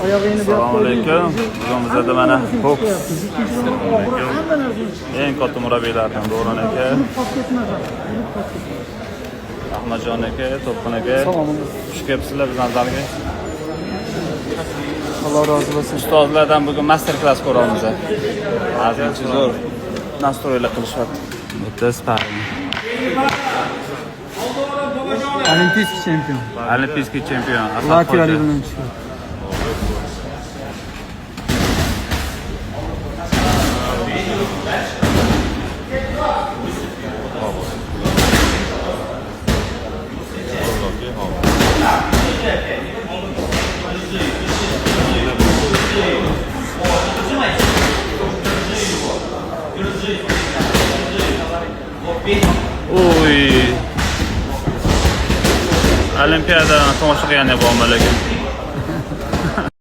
oyog'ingni Assalomu alaykum. Bugun bizda mana boks. Eng katta murabbiylardan Do'ron aka, Ahmadjon aka, To'lqin aka. Xush kelibsizlar bizning zalga. Alloh rozi bo'lsin. Ustozlardan bugun master klass ko'ramiz. Azizchi zo'r nastroylar qilishyapti. Bitta sparring. Olimpiyskiy chempion. Olimpiyskiy chempion. Latviyalik bilan chiqdi. Oy. Olimpiyada tomosha qilgan bo'ldim lekin.